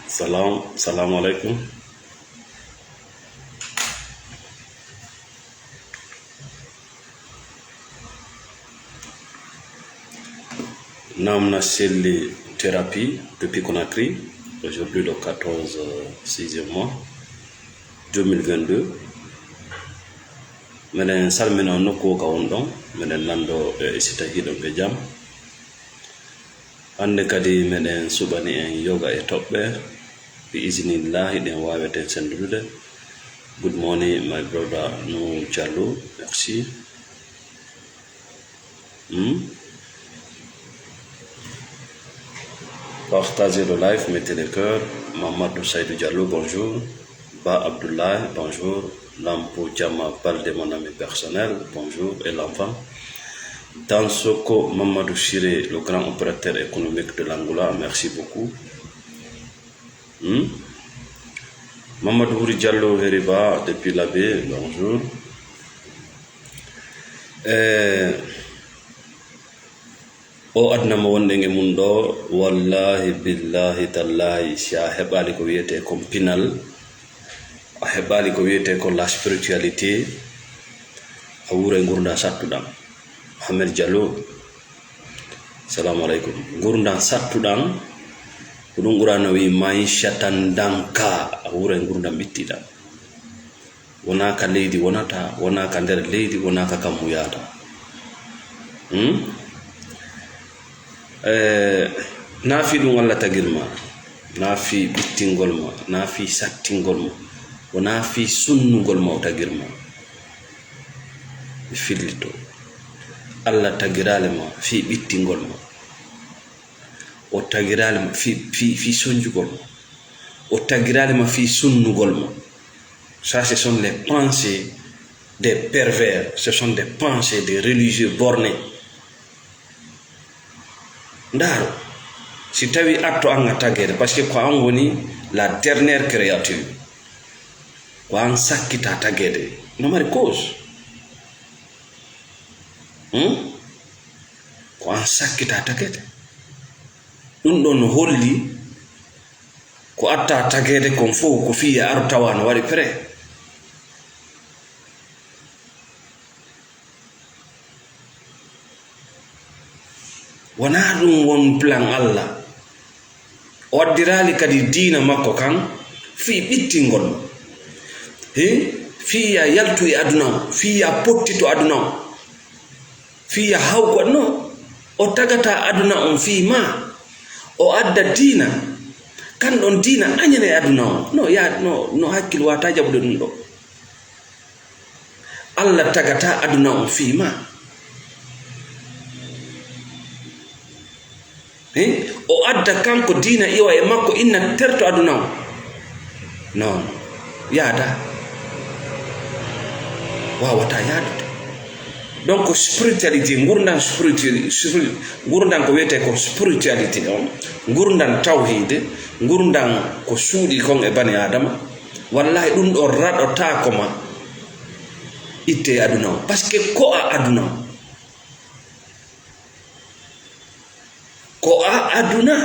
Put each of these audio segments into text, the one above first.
Salam alaikum. Namna Selli Thérapie depuis Conakry, aujourd'hui le 14 6e mois 2022. Menen salmina nokko ka wondon menen lando sita hidon be jam ande kadi menen subani en yoga e tobbe bi iznillah den waweten sendude. Good morning my brother No Jallo, merci. Partagez le live, mettez les cœurs. Mamadou Saïdou Diallo, bonjour. Ba Abdoulaye, bonjour. Lampo Djama parle de mon ami personnel, bonjour. Et l'enfant. Dansoko Mamadou Chiré, le grand opérateur économique de l'Angola, merci beaucoup. Mamadou Houri Diallo Veriba, depuis la baie, bonjour. O adna mo wonde nge mun do wallahi billahi tallahi si a heɓali ko wiyete ko pinal, a heɓali ko wiyete ko la spiritualité, a wure gurda sattuɗam. Mohamed Diallo, salamu alaikum. Gurda sattuɗam ko ɗum ɓurano wi maishatan danka, a wure gurdam ɓittiɗam. Wona ka leydi wonata, wona ka nder leydi, wona ka kam huyata. Nafi ɗum Allah tagirma, nafi ɓittingol ma, nafi sattingol ma, o nafi sunnugol ma o tagirma. Mi fillito Allah tagirale ma fi ɓittingol ma, o tagirale ma fi sonjugol ma, o tagirale ma fi sunnugol ma. Ça, ce sont les pensées des pervers, ce sont des pensées des religieux bornés. Ndaro si tawi acto anga tagede parce que ko an woni la dernière créature, ko an sakkita tagede no mari cause. Ko an sakkita tagede ɗum ɗon holli ko atta tagede kon fof ko fiya aru tawa no waɗi pré. Wona ɗum won plan Allah, o waddirali kadi diina makko kan fi ɓittingol fiya yaltu e aduna o, fiya pottito aduna o, fiya hawgo no o tagata aduna on fi ma o adda diina kan ɗon diina añana e aduna o no hakkil wata jaɓude ɗum ɗo. Allah tagata aduna on fi ma o adda kanko diina iwa e makko inna terto aduna o non yaada wawata yaadude. Donc spiritualité, gurdan ko wiyete ko spiritualité on, gurdan tawhide, gurdan ko suuɗi kon e bani adama, wallahi ɗum ɗo raɗota koma itte aduna o par ce que ko a aduna o, ko a aduna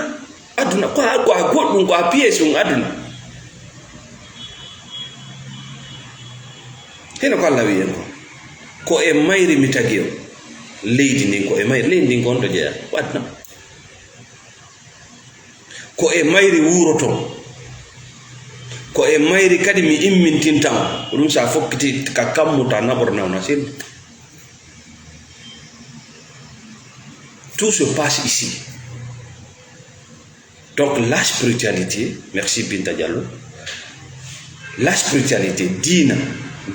ko a goɗɗum, ko a pièce ɗum aduna. Heno ko Allah wiyen ko e mayri mi tagi o leydi ndin, ko e mayri leydi ndin gonɗo jeeya ko aduna, ko e mayri wuro ton, ko e mayri kadi mi immintinta o ɗum sa fokkiti ka kammuta naɓornawna sen. Tout se passe ici. Donc la spiritualité, merci Binta Diallo, la spiritualité dina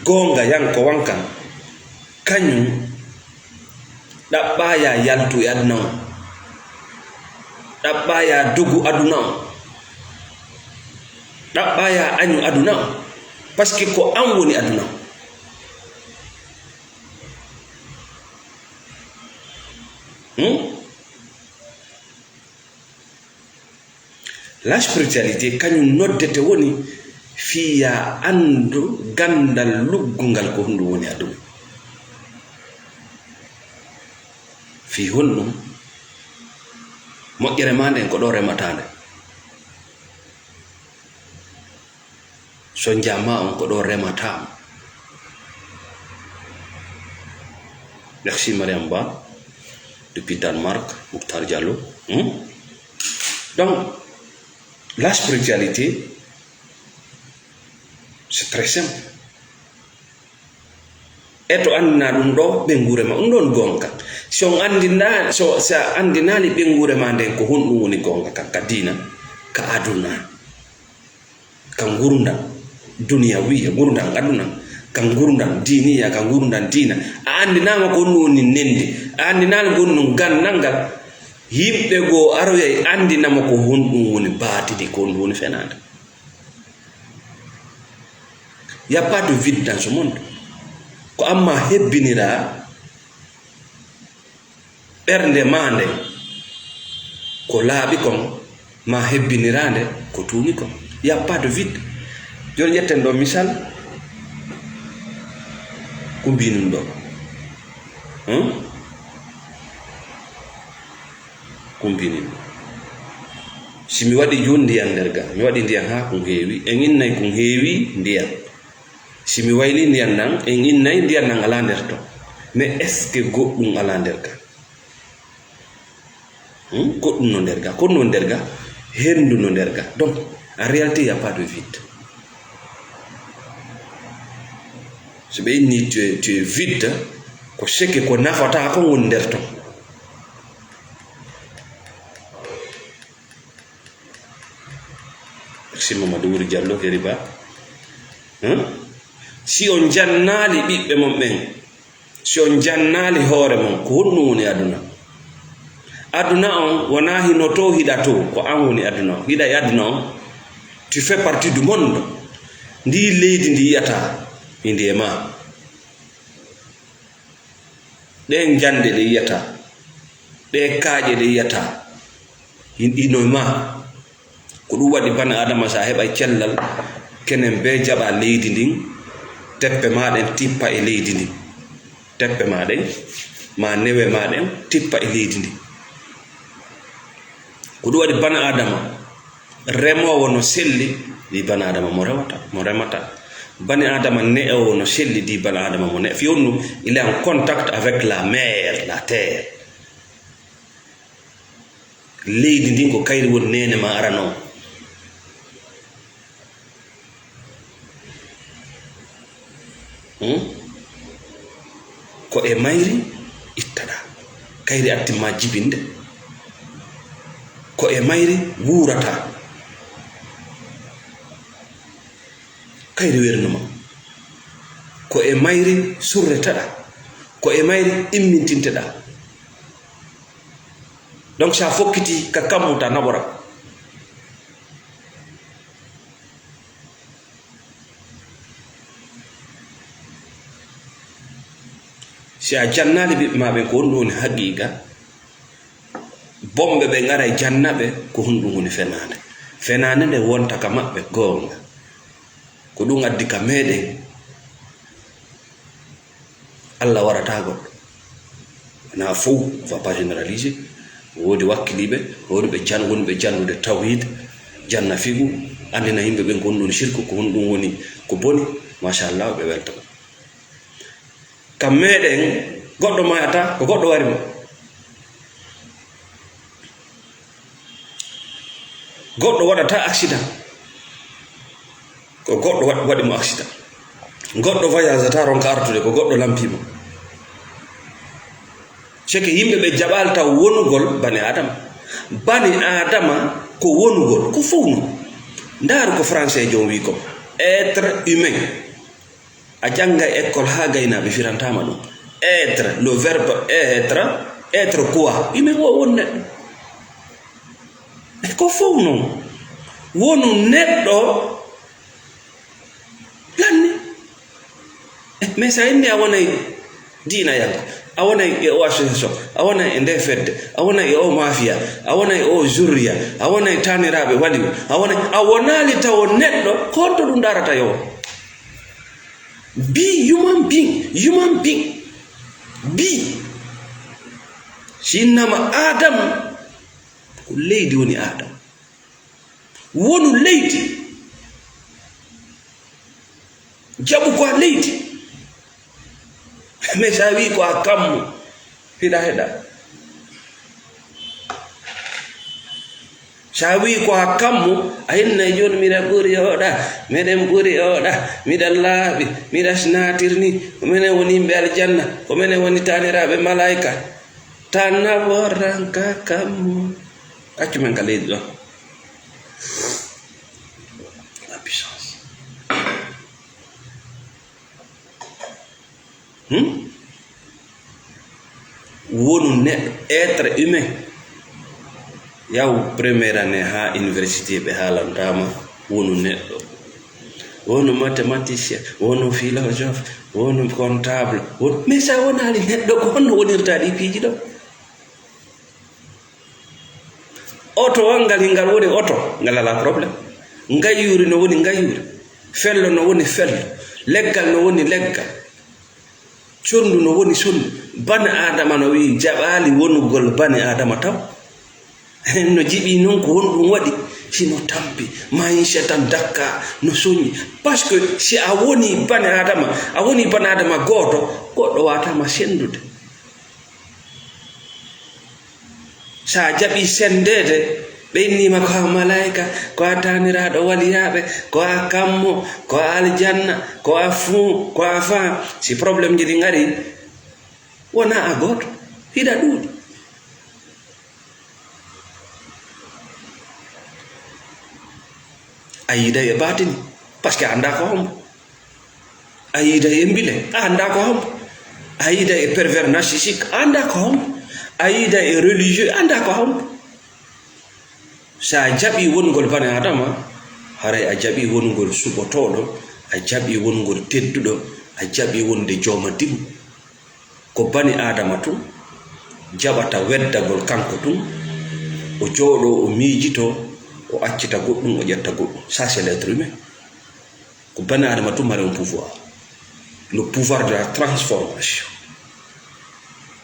gonga yanko wankan kañum ɗaɓɓaya yaltu e aduna o, ɗaɓɓaya dogu aduna o, ɗaɓɓaya añu aduna o, par ce que ko an woni aduna o. La spiritualité kañum noddete woni fiya andu gandal luggungal ko hunde woni aduna fi honɗum moƴƴere ma nden ko ɗo rematande so jamma on ko ɗo rematama. Merci Mariam Ba depuis Danemark, Mouktar Diallo. Donc la spiritualité c'est très simple. Eto andina ɗum ɗo ɓe ngurema ɗum ɗon gonga. So andina so sa andinali ɓe ngurema nden ko honɗum woni gonga kan ka dina ka aduna ka ngurda duniya wiya ngurdan aduna ka ngurdan diniya ka ngurdan dina a andinama ko honɗum woni nende a andinali gonɗum gannangal yimɓe go aroya andinama ko honɗum woni batidi ko honɗum woni fenade. Il n'y a pas de vide dans ce monde. Ko amma hebbinira ɓernde ma nde ko laaɓi kon ma hebbinirande ko tuuni kon. Il n'y a pas de vide. Joni ƴetten ɗo misal ko mbinum ɗo ko mbinin si mi waɗi joni ndiyam nder ga mi waɗi ndiyam ha ko heewi en innay ko heewi ndiyam si mi wayli ndiyam nan en innay ndiyam nan ala nder to mais est ce que goɗɗum ala nder ga goɗɗum no nder ga ko no nder ga hendu no nder ga. Donc en réalité il n'y a pas de vide. So ɓe inni tu es vide ko seke ko nafata ko woni nder to. Merci Mamadou Wuri Diallo Heriba. Si on jannali ɓiɓɓe mon ɓen si on jannali hoore mon ko honɗum woni aduna. Aduna on wona hino to hiɗa to ko an woni aduna on hiɗa e aduna on tu fais partie du monde. Ndi leydi ndi yiyata indi e ma ɗen jande ɗe yiyata ɗe kaaƴe ɗe yiyata ino e ma ko ɗum waɗi bana adama sa heɓa cellal kenen be jaɓa leydi ndin teppe maɗen tippa e leydi ndin teppe maɗen ma newe maɗen tippa e leydi ndin ko ɗum waɗi bana adama remowo no selli ɗi bana adama mo remata bani adama ne'owo no selli di bana adama mo ne fiyonnu il est en contact avec la mer la terre. Leydi ndin ko kayri woni nene ma arano ko e mayri ittaɗa kayri attimma jibinde ko e mayri wurata kayri wernuma ko e mayri surretaɗa ko e mayri immintinteɗa. Donc sa fokkiti ka kammuta naɓora si a jannali ɓiɓɓe maɓe ko honɗum woni haqiqa bomɓe ɓe gara e jannaɓe ko honɗum woni fenade fenade nde wonta ka maɓɓe gonga ko ɗum addi ka meɗen Allah warata goɗɗo na fou va pas généraliser wodi wakkiliɓe woni ɓe woni ɓe jannude tawhid janna figu andina yimɓe ɓe ko honɗum shirku ko honɗum woni ko boni machallah ɓe welta kam meɗen goɗɗo mayata ko goɗɗo wari mo goɗɗo waɗata accident ko goɗɗo waɗi mo accident goɗɗo voyage ata ronka artude ko goɗɗo lampimo ceke yimɓe ɓe jaɓal taw wonugol bani adama ko wonugol ko fowno ndaaru ko français jom wi ko être humain a janga école ha gaynaɓe firantama ɗum être le verbe être quoi humain o won neɗɗo ko fof noon wonu neɗɗo lanni mais sa inni a wonay diina yanko a wonay e o association a wonay e nde fedde a wonay e o mafia a wonay o jurriya a wonay taniraɓe waɗi a wonali taw neɗɗo konto ɗum darata yo be human being be sinnama adam ko leydi woni adama wonu leydi jaɓu ko a leydi mais sa wi ko a kammu hiɗa heɗa sa wi ko a kammu a hinnayi joni miɗa ɓuri oɗa meɗen ɓuri oɗa miɗa laaɓi miɗa natirni ko minen woni yimɓe aljanna ko minen woni taniraɓe malaika tan naborranka kammu accu men ka leydi ɗon la puissance wonu neɗɗo être humain yaw première année ha université ɓe haalantama wonu neɗɗo wonu mathématicien wonu philosophe wonu comptable mais sa wonali neɗɗo ko honno wonirta ɗi piiji ɗo oto on ngal hingal woni oto ngal ala probléme ngayyuri no woni ngayyuri fello no woni fello leggal no woni leggal condu no woni sondu bani adama no wi jaɓali wonugol bani adama taw no jiɓi noon ko honɗum waɗi sino tampi maïcha tan dakka no soñi par ce que si a woni bani adama goto goɗɗo watama sendude sa jaɓi sendede ɓe innima ko a malaika ko a taniraɗo waliyaɓe ko a kammo ko a aljanna ko a fuu ko a fa si probléme ji ɗi ngari wona a goto hiɗa ɗuuɗi a yiida e batini par ce que anda ko hombo a yiida e mbile a anda ko hombo a yiida e pervers narcissique anda ko hombo a yiida e religieux anda ko hombo sa jaɓi wongol bani adama haray a jaɓi wongol suɓotoɗo a jaɓi wongol tedduɗo a jaɓi wonde jooma dimu ko bani adama tun jaɓata weddagol kanko tun o jooɗo o miijito o accita goɗɗum o ƴetta goɗɗum ça c'est l'être humain ko bani adama tun mari un pouvoir le pouvoir de la transformation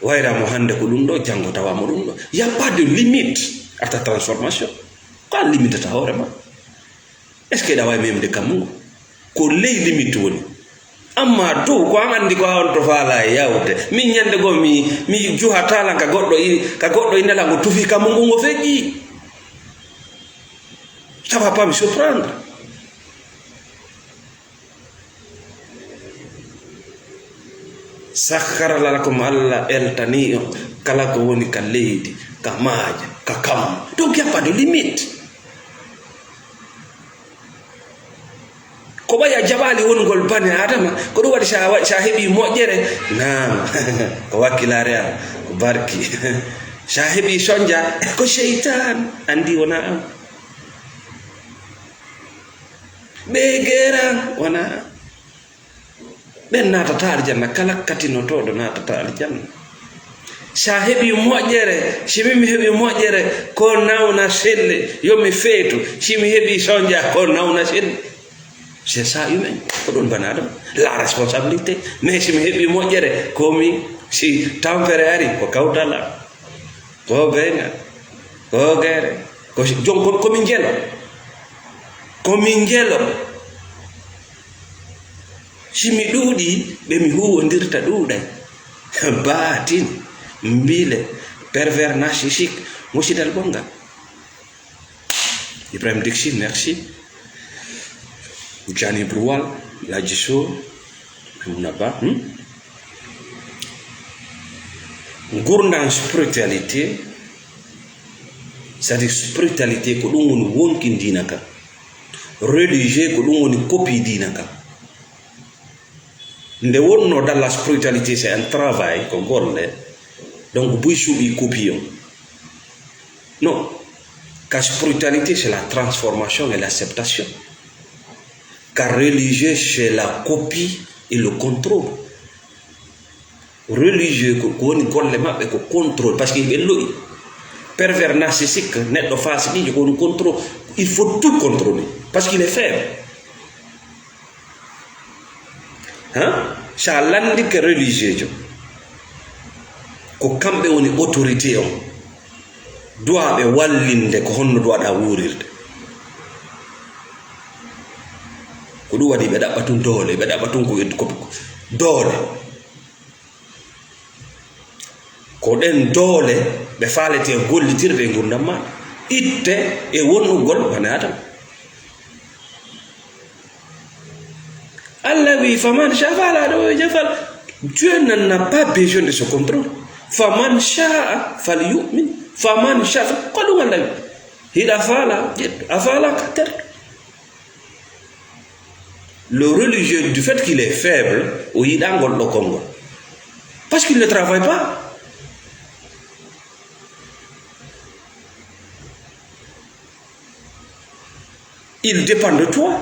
wayramo hande ko ɗum ɗo janngo tawama ɗum ɗo y a pas de limite à ta transformation ko a limitata hoorema est ce que ɗa wawi memde kammugo ko ley limite woni amma dow ko an andi ko on to faala e yawde min ñande goo mi juhatala ka goɗɗo inela ngo tufi kammugo ngo feƴƴi ça va pas me surprendre sakhara lakum Allah eltani on kala ko woni ka leydi ka maaja ka kam donc y a pas de limite ko ɓaya jaɓali wongol bani adama ko ɗum waɗi sa heeɓi moƴƴere nam ko wakkilare am ko barki sa heeɓi sonja ko cheytan andi wona am ɓe geran wona am ɓen natata aljanna kala katinotoɗo natata aljanna sa heeɓi moƴƴere simi mi heeɓi moƴƴere ko nawna selle yomi feetu simi heeɓi sonja ko nawna selle c'est ça humain ko ɗon bani adama la responsabilité mais simi heeɓi moƴƴere komi si tampere ari ko kawtala ko benga ko gere ko jon komin jelo simi ɗuuɗi ɓe mi huwondirta ɗuuɗay baatin mbile pervers narcissique musidal bongal Ibrahim Dixi merci Jani Broual Lajiso Mounaba gurdam spiritualité c'est-à-dire spiritualité ko ɗum woni wonki dina ka religieux ko ɗum woni copie dina ka nde wonno dans la spiritualité c'est un travail ko golle donc buy suuɓi copie on non ka spiritualité c'est la transformation et l'acceptation car religieux c'est la copie et le contrôle religieux ko woni golle maɓɓe ko contrôle parce que ɓe loyi pervers narcissique neɗɗo fasikijo ko woni contrôle il faut tout contrôler parce qu'il est faible sa landike religieux jo ko kamɓe woni autorité on duwaɓe wallinde ko honno duwaɗa wurirde ko ɗum waɗi ɓe ɗaɓɓa tun doole ɓe ɗaɓɓa tun ko doole ko ɗen doole ɓe faalete gollitirde e gurdam maɗa itte e wonnugol bani adama Allah wi faman shafala ɗo jafal Dieu n'en a pas besoin de ce contrôle. Faman sha'a falyu'min. Faman sha'a ko ɗum Allah wi hiɗa faala afala kater. Le religieux, du fait qu'il est faible, ou il a le Congo, parce qu'il ne travaille pas. Il dépend de toi.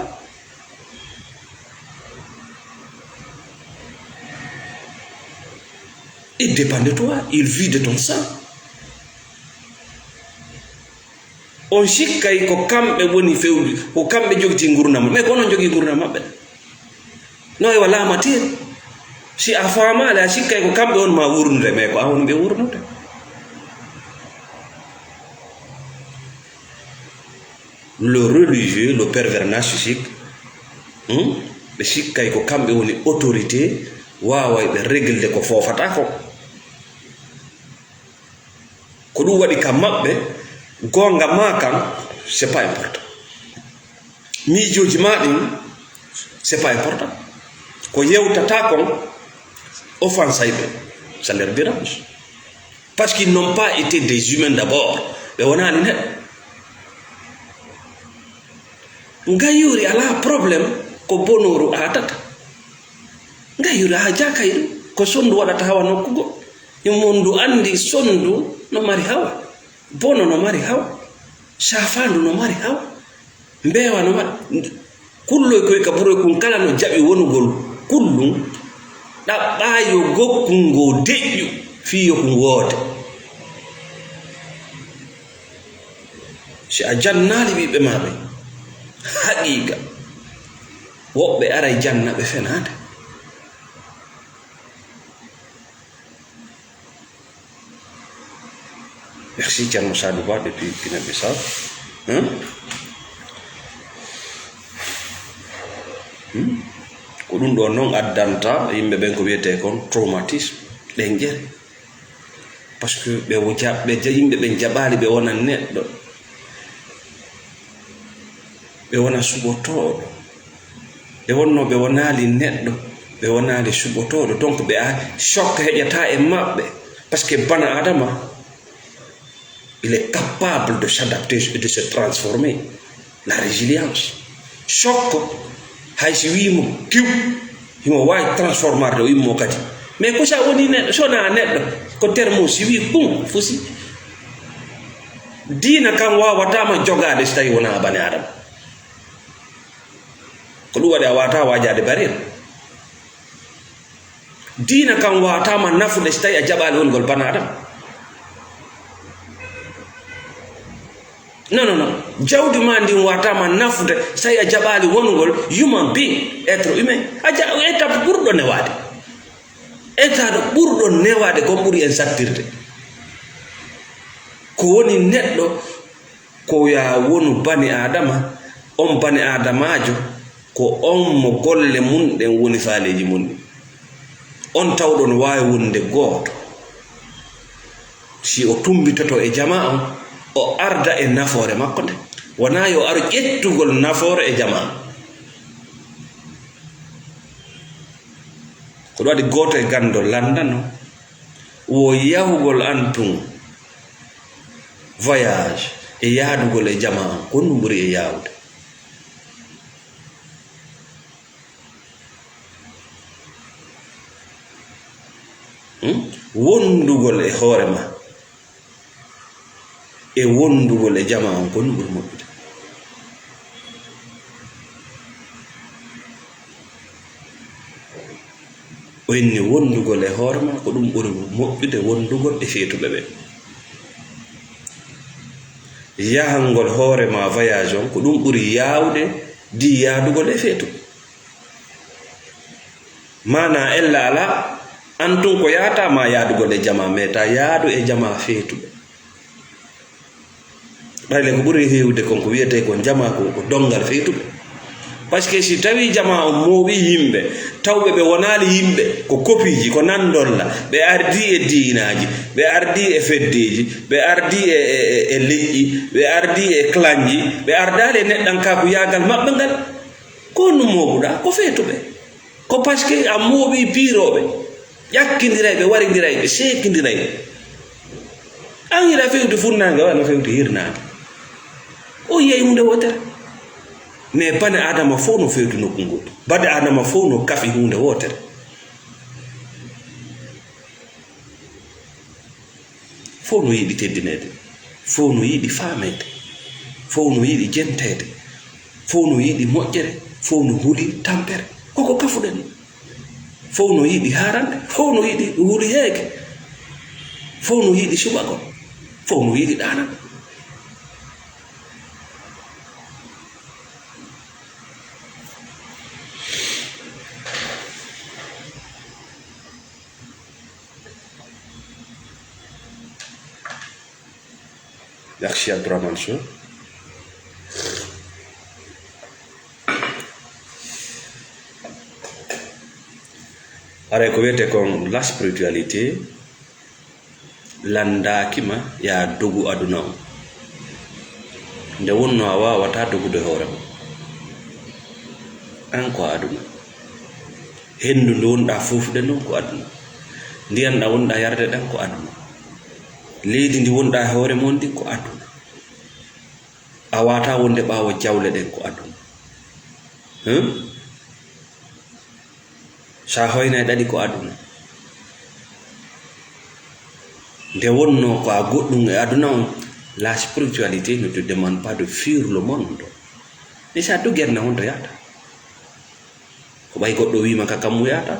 Il dépend de toi. Il vit de ton sang. On shikkay ko kamɓe woni fewdi ko kamɓe jogiti gurnama mais ko onon jogui gurnama maɓɓe no e wala matir si a famale a sikkay ko kamɓe on ma wurnude mais ko an woni ɓe wurnude le religieux le pervers narcissique ɓe sikkay ko kamɓe woni autorité waway ɓe réglede ko fofata ko ɗum waɗi kam maɓɓe gonga ma kam c'est pas important miijoji ma ɗin c'est pas important ko yewtata kon offense ay ɓe ça leur dérange parce qu'ils n'ont pas été des humains d'abord ɓe wonani neɗɗo ngayuri ala probléme ko bonoru atata ngayuri ha jakay ɗum ko sondu waɗata hawa nokkugo immondu andi sondu no mari hawa bono no mari hawa shafandu no mari hawa mbewa no mari kulloy koy ka ɓuroy kun kala no jaɓi wonugol kullum ɗaɓɓayo gokkungo deƴƴu fiyo kun woode si a jannali ɓiɓɓe maɓe haqiqa woɓɓe aray janna ɓe fenade merci Thierno Sadou Ba depuis Guinée-Bissau ko ɗum ɗo noon addanta yimɓe ɓen ko wiyete kon traumatisme ɗen jere par ce que yimɓe ɓen jaɓali ɓe wona neɗɗo ɓe wona suɓotoɗo ɓe wonno ɓe wonali neɗɗo ɓe wonali suɓotoɗo donc ɓe a choc heƴata e maɓɓe par ce que bana adama il est capable de s'adapter et de se transformer. La résilience. Choc. Haysi wimo kiw. Himo wawi transformar do immo kadi. Mais ko sa woni neɗɗo sona neɗɗo ko termo si wi ɓum fusi. Dina kam wawatama jogade so tawi wona bani adama. Ko ɗum waɗi a wawata wajade barel. Dina kam wawatama nafude so tawi a jaɓali wongol bani adama. Non. Jawdi ma ndin watama nafude say a jaɓali wongol human being être humain étape ɓurɗo newade étape ɓurɗo newade kon ɓuuri en sattirde ko woni neɗɗo ko ya wonu bani adama on bani adamajo ko on mo golle mun ɗen woni faaleji mun ɗi on tawɗon wawi wonde gooto si o tumbitoto e jama on o arda e nafoore makko nde wona yo aro ƴettugol nafoore e jama ko ɗum waɗi gooto e gando landano wo yahugol an tun voyage e yaadugol e jama an ko ɗum ɓuri e yawde wondugol e hoore ma e wondugol e jama on ko ɗum ɓuri moƴƴude o inni wondugol e hoore ma ko ɗum ɓuri moƴƴude wondugol e feetuɓe ɓe yahangol hoore ma voyage on ko ɗum ɓuri yawde di yaadugol e feetuɓe mana ella ala an tun ko yahata ma yaadugol e jama mais ta yaadu e jama feetuɓe bayle ko ɓuri hewde konko wiyete ko jama ko dongal feytuɓe par ce que si tawi jama o mooɓi yimɓe tawɓe ɓe wonali yimɓe ko kopiji ko nandolla ɓe ardi e diinaji ɓe ardi e feddeji ɓe ardi e leƴƴi ɓe ardi e clanji ɓe ardali e neɗɗanka ko yagal maɓɓe ngal ko no mooɓuɗa ko feytuɓe ko par ce que a mooɓi piiroɓe ƴakkidirayɓe waridirayɓe seekidirayɓe an yiɗa fewde funnage wano fewde hirnage o yeyi hunde wotere mais bane adama fof no fewde nokku ngol bade adama fof no kafi hunde wotere fof no yiɗi teddinede fof no yiɗi famede fof no yiɗi jentede fof no yiɗi moƴƴere fof no huuli tampere koko kafuɗen fof no yiɗi harande fof no yiɗi huuli heege fof no yiɗi suɓagol fof no yiɗi ɗanan Yaxshi Abdourahmane Sow are ko wiyete kon la spiritualité landakima ya dogu aduna o nde wonno a wawata dogude hoore ma an ko aduna hendu nde wonɗa fofude noon ko aduna ndiyan ɗa wonɗa yarde ɗan ko aduna leydi ndi wonɗa hoore mon ndi ko aduna a wata wonde ɓawo jawle ɗen ko aduna sa hoyna ɗaɗi ko aduna nde wonno ko a goɗɗum e aduna on la spiritualité ne te demande pas de fuir le monde mais sa doguerna honto yata ko ɓay goɗɗo wima ka kammu yata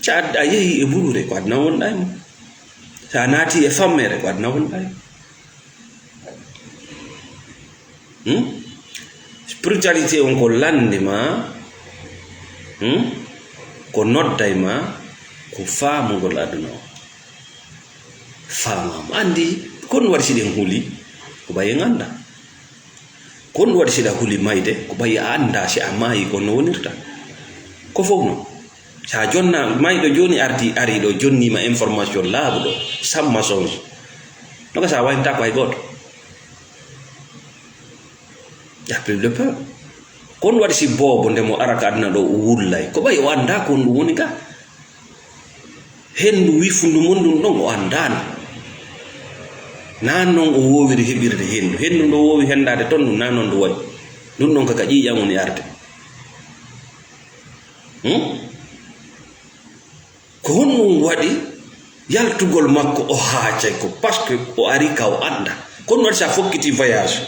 sa a yehi e ɓurure ko aduna wonɗa e mo sa naati e fammere ko aduna wonɗa e spiritualité on ko landema ko nodda e ma ko faamugol aduna o faamama andi kon waɗi siɗen huuli ko ɓaye ganda kon waɗi siɗa huuli mayde ko ɓaye a anda si a maayi ko no wonirta ko fof noon sa jonna mayɗo joni ari ɗo jonnima information laaɓuɗo sans mensonge noka sa waynta ko hay goto plus de peur kon waɗi si boobo ndemo araka aduna ɗo o wullay ko ɓay o anda ko ɗum woni ga hendu wifundu mon ɗum ɗon o andano nan noon o wowiri heɓirde hendu ɗo wowi hendade toon ɗum nan noon ndu wayi ɗum ɗon kaka ƴiƴam woni arde ko honɗum waɗi yaltugol makko o haacay ko par ce que o ari ka o anda kono waɗi sa fokkiti voyage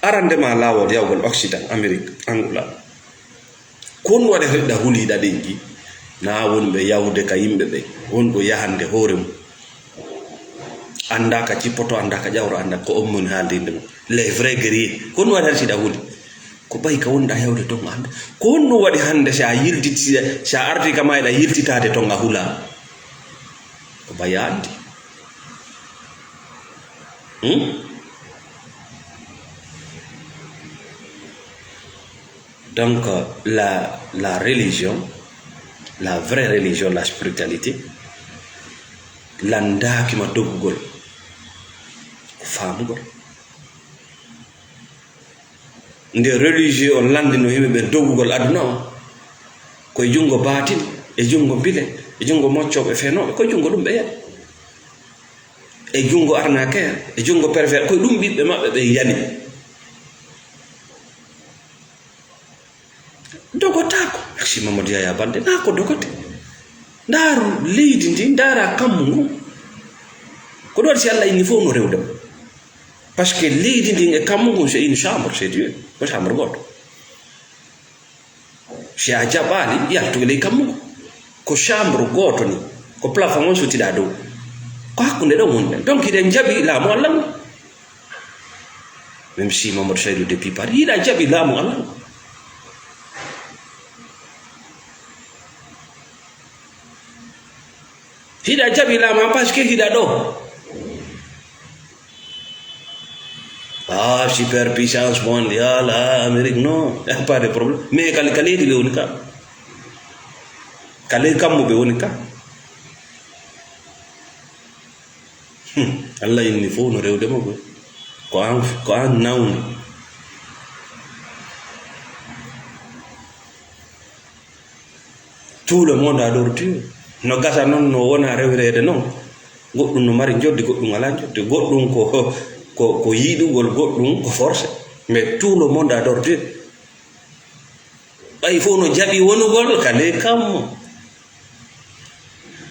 arandema lawol yawgol occident amérique angula kon waɗa heɗɗa huliɗa ɗenji na wonɓe yawde ka yimɓe ɓe wonɗo yahande hoore mum anda ka cippoto anda ka ƴawro anda ko on moni haaldinde mum les vrais guerriers kon waɗi har siɗa huuli ko ɓay ka wonɗa yawde ton anda ko honno waɗi hande sa yiltiti sa arti ka mayɗa yiltitade ton a hula ko ɓaya andi donc la religion, la vraie religion, la spiritualité landakima doggugol ko faamugol nde religieux on landino yimɓeɓe doggugol aduna o koye jungo batin e jungo bile e jungo moccoɓe fenoɓe koye jungo ɗum ɓe yani e jungo arnaquere e jungo pervers koye ɗum ɓiɓɓe maɓɓe ɓe yani dogotako merci Mamadou Yaya Baldé na ko dogote ndaru leydi ndi ndara kammu ngu ko ɗo waɗi si Allah inni fof no rewdem par ce que leydi ndi e kammu ngu c'est une chambre c'est Dieu ko chambre goto si a jaɓali yaltude ley kammu ngu ko chambre goto ni ko plafond on sottiɗa dow ko hakkude ɗo wonɗen donc iɗen jaɓi laamu Allah ngu même si Mamadou Saydou depuis Paris yiɗa jaɓi laamu Allah ngu hida jabi la ma parce que hida do superpuissance mondiale Amérique non pas de problème mais kali di woni ka kali kam mo be woni ka Allah inni fo no rewde mo ko an nawni tout le monde adore Dieu no gasa non no wona rewrede non goddum no mari joddi goddum ala joddi goddum ko yidugol goddum ko force mais tout le monde adore Dieu ay fo no jabi wonugol kale kam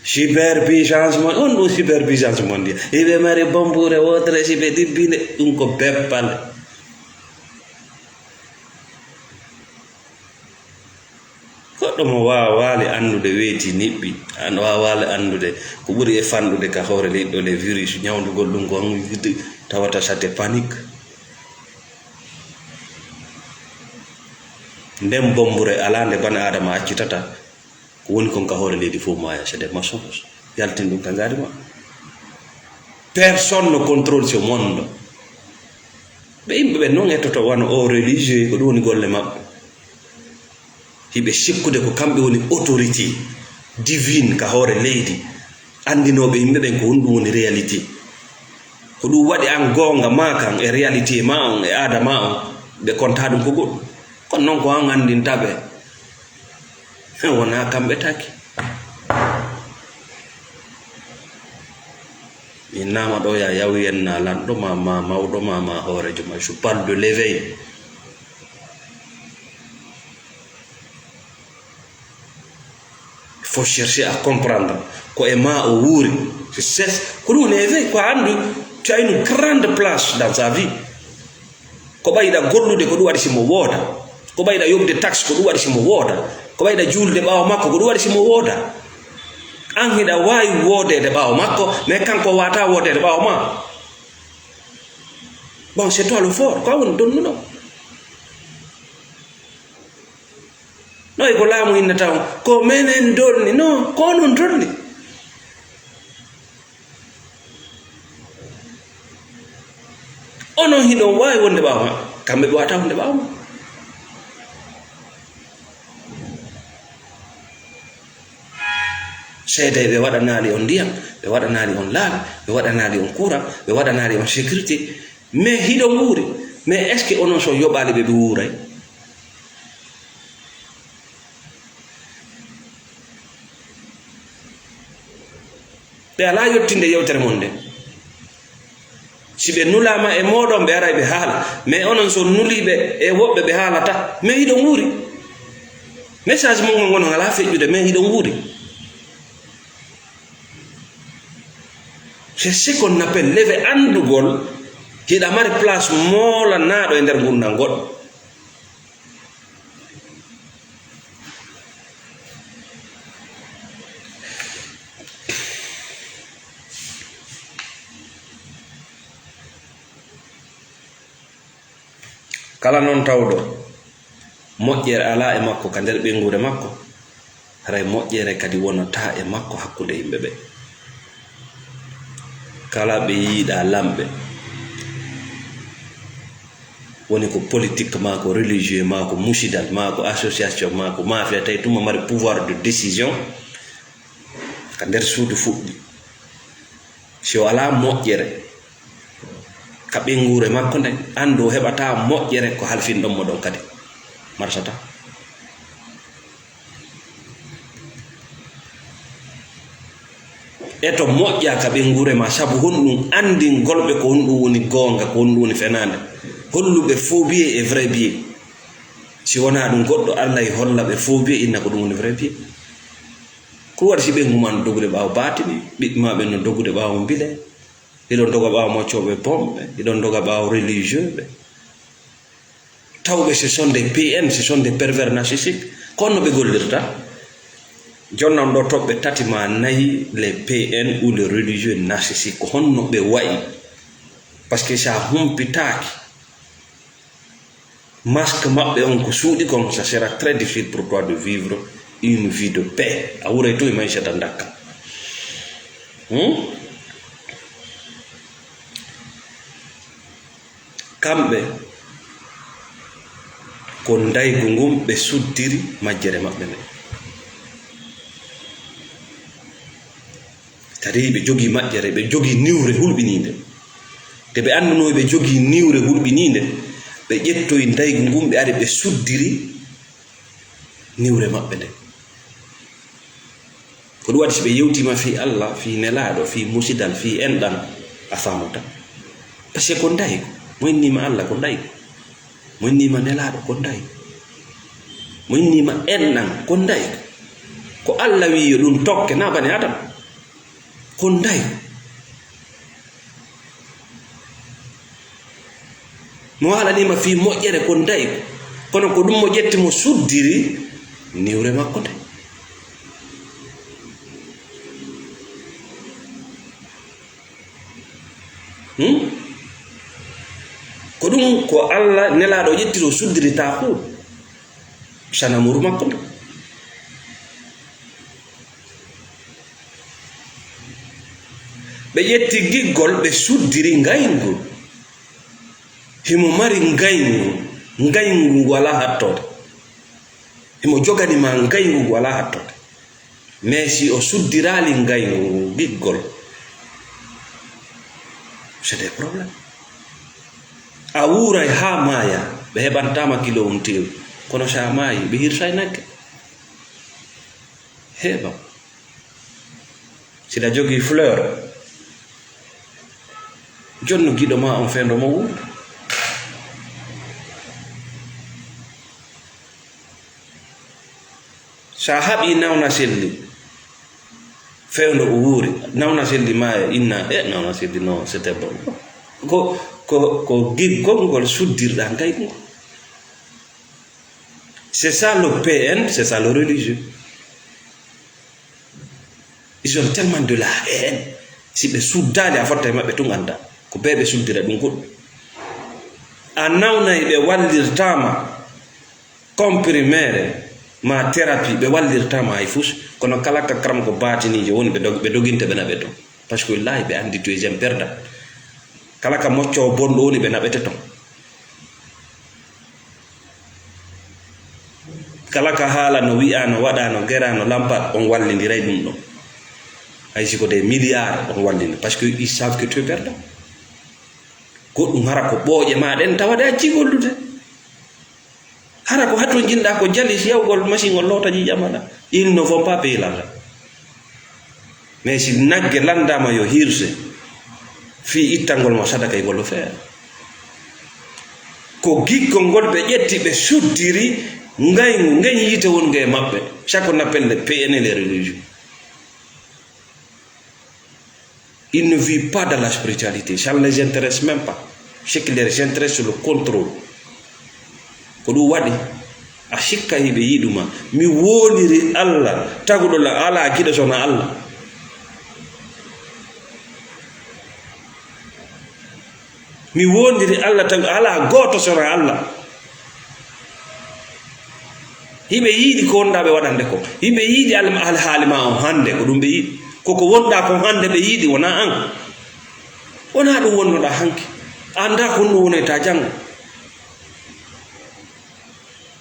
superpuissance mon on do superpuissance mondiale ibe mari bombure wotre sibe dibbine dum ko beppal goɗɗo mo waawali andude weeti niɓɓi an waawali andude ko ɓuri e fanɗude ka hoore leyɗo le virus ñawdugol ɗum ko tawata sate panique ndem bombure ala nde bani adama accitata ko woni kon ka hoore leydi fof maya c'est des mensonges yaltin ɗum ka ngaari ma personne ne contrôle ce monde ɓe yimɓe ɓe noon ettoto wano o religieux ko ɗum woni golle maɓɓe hiɓe sikkude ko kamɓe woni autorité divine ka hoore leydi andinoɓe yimɓe ɓen ko ɗum woni réalité ko ɗum waɗi an gonga ma kan e réalité ma on e aada ma on ɓe konta ɗum ko goɗɗum kono noon ko an andintaɓe wona kamɓe taki mi nama ɗo ya yawi en na lanɗo ma mawɗo ma hoorejo ma je parle de l'éveil il faut chercher à comprendre ko e ma o wuuri ko ɗum ne éveil ko andu tu as une grande place dans sa vie ko ɓayɗa gollude ko ɗum waɗi simo wooda ko ɓayɗa yobde taxe ko ɗum waɗi simo wooda ko ɓayɗa julde ɓaawo makko ko ɗum waɗi simo wooda an hiɗa wawi woodede ɓaawo makko mais kanko wata woodede ɓaawo ma bon c'est toi le fort ko woni donnuno no ko laamu innata on ko menen donni non ko onon donni onon hiɗon wawi wonde ɓaawo ma kamɓe ɓe wata wonde ɓaawo ma seede ɓe waɗanali on ndiyam ɓe waɗanali on laabi ɓe waɗanali on courant ɓe waɗanali on sécurité mais hiɗon wuuri mais est ce que onon so yoɓali ɓe wuuray ɓe ala yettinde yewtere mon nde si ɓe nulama e moɗon ɓe ara ɓe haala mais onon so nuliɓe e woɓɓe ɓe haalata mais hiɗon wuuri message mon gonon ala feƴƴude mais hiɗon wuuri c'est ce qu'on appelle leve andugol hiɗa mari place molanaɗo e nder gurdal goɗɗo kala noon tawɗo moƴƴere ala e makko ka nder ɓengude makko haray moƴƴere kadi wonata e makko hakkude yimɓe ɓe kala ɓe yiiɗa lamɓe woni ko politique ma ko religieux ma ko musidal ma ko association ma ko mafia tawi tuma mari pouvoir de décision ka nder suudu fuɗɗi si o ala moƴƴere ka ɓengure makko nden andu o heɓata moƴƴere ko halfinɗon mo ɗon kadi marsata e to moƴƴa ka ɓengure ma sabu honɗum andi golɓe ko honɗum woni gonga ko honɗum woni fenade holluɓe faux billet e vrai billet si wona ɗum goɗɗo Allah e holla ɓe faux billet inna ko ɗum woni vrai billet ko waɗi si ɓengu ma no dogude ɓaawo batini ɓiɓɓe ma ɓe no dogude ɓaawo mbile iɗon doga ɓaawo moccoɓe pomɓe iɗon doga ɓaawo religieux ɓe tawɓe ce sont des PN ce sont des pervers narcissiques kono ɓe gollirta jonnon ɗo toɓɓe tati ma nayi les PN ou les religieux narcissiques ko honno ɓe wayi par ce que sa humpitaki masque maɓɓe on ko suuɗi kon ça sera très difficile pour toi de vivre une vie de paix a wuuray to e maysata dakka kamɓe ko ndaygu ngum ɓe suddiri majjere maɓɓe ɓe tari ɓe jogi majjere ɓe jogi niwre hulɓininde te ɓe anduno ɓe jogi niwre hulɓininde ɓe ƴettoyi ndaygu ngum ɓe ari ɓe suddiri niwre maɓɓe nde ko ɗum waɗi so ɓe yewtima fi Allah fi nelaɗo fi musidal fi enɗan a famata par ce que ko ndaygo mo innima Allah ko ndaygo mo innima nelaɗo ko ndaygo mo innima enɗan ko ndaygo ko Allah wi yo ɗum tokke na bani adam ko ndaygo mo halanima fi moƴƴere ko ndaygo kono ko ɗum mo ƴetti mo suddiri niwre makko nde ko ɗum ko Allah nelaɗo ƴettiro suddiri tahuɗo sanamuru makko nde ɓe ƴetti giggol ɓe suddiri ngayngu himo mari ngayngu wala hattode himo joganima ngayngu wala hattode mais si o suddirali ngayngu giggol c'est des problèmes a wuuray ha maaya ɓe heɓantama kilo tew kono sa maayi ɓe hirtay nagge heɓa siɗa jogi fleur jonno giɗo ma on fendo mo wuuri sa haɓi nawna selli fewndo o wuuri nawna selli ma inna nawna selli non c'était bon ko giggol ngol suddirɗa ngaygo c'est ça le PN, c'est ça le religieux. Ils ont tellement de la haine si ɓe suddali a fotta e maɓɓe tun anda ko be ɓe suddira ɗum goɗɗum a nawnayi ɓe wallirtama comprimére ma thérapie ɓe wallirtama hay fus kono kala ka karam ko batinijo woni ɓe doginta ɓe naɓe ton par ce que lahi ɓe andi deuxiéme perdant kala ka moccowo bonɗo woni ɓe naɓete ton kala ka haala no wi'a no waɗa no gera no lampa on wallidiray ɗum ɗon hay siko des milliards on wallidi par ce que ils savent que tu es perdant goɗɗum hara ko ɓooƴe ma ɗen tawade acci gollude hara ko hatto jinɗa ko jalis yawgol machine o loota ƴiƴamaɗa ils ne vont pas payer l'argent mais si nagge landama yo hirse fi ittangol mo sadaka e gollo feere ko giggol ngol ɓe ƴetti ɓe suddiri ngaygu ngañ yite wonge e maɓɓe chaque on appelle le PN les religieux ils ne vivent pas dans la spiritualité ça ne les intéresse même pas ce qui les intéresse c'est le contrôle ko ɗum waɗi a sikka hiɓe yiɗuma mi woliri Allah taguɗo la ala giɗo sona Allah mi wondiri Allah tagu ala goto sona Allah hiɓe yiiɗi ko wonɗa ɓe waɗande ko hiɓe yiiɗi alhaali ma on hande ko ɗum ɓe yiiɗi koko wonɗa ko hande ɓe yiiɗi wona an wona ɗum wonnoɗa hanki anda ko ɗum woneta janngo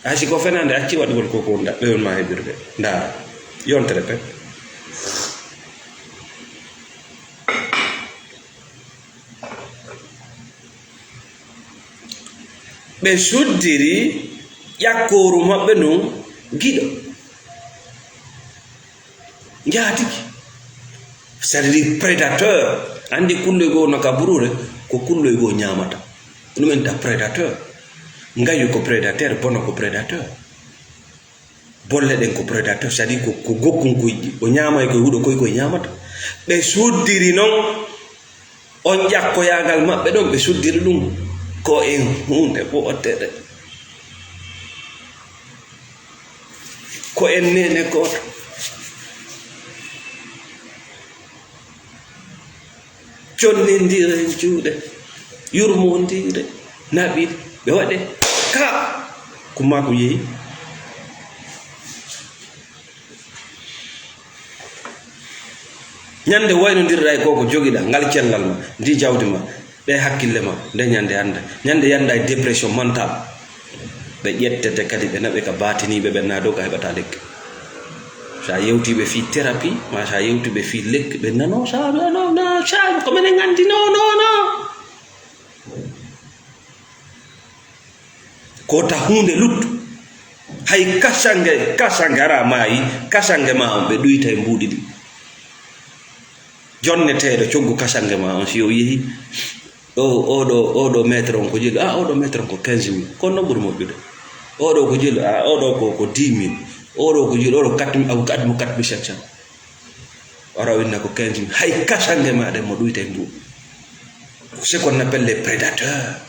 hay si ko fenande acci waɗugol koko wonɗa ɓe wonma heɓirde ndara yontere pe ɓe suddiri ƴakkoru maɓɓe non giɗo jaatiki c'est à dire prédateur andi kulloy goo no ka burure ko kulloy goo ñamata ɗum enta prédateur ngayu ko prédateur bono ko prédateur bolle ɗen ko prédateur c'est à dire ko gokkun koyɗi o ñamay koye huuɗo koye koye ñamata ɓe suddiri noon on ƴakkoyagal maɓɓe ɗon ɓe suddiri ɗum ko en hunde wotere ko en nene goto connidire juuɗe yurmodire naɓiɗe ɓe waɗe ka kuma ko yeeyi ñande waynodirɗa e koko joguiɗa ngal cellal ma ndi jawdi ma ɗe hakkille ma nde ñande anda ñande yanda e dépression mental ɓe ƴettete kadi ɓe naɓe ka batiniɓe ɓe na dow ka heɓata lekki sa yewtiɓe fi thérapie ma sa yewtiɓe fi lekki ɓe nano sa ko minen gandi non ko ta hunde luttu hay kasange ara mayi kasange ma on ɓe ɗuyta e mbuɗi ɗi jonneteɗo coggu kasange ma on si o yeehi oɗo métre on ko jeli oɗo métre on ko 15 000 kono noon ɓuuri moƴƴude oɗo ko jeli oɗo ko 10 000 oɗo ko jeli oɗo 4 700 wara winna ko 15 000 hay kasange maɗe mo ɗuyta e mbuɗi c'est qu'on appelle les prédateurs.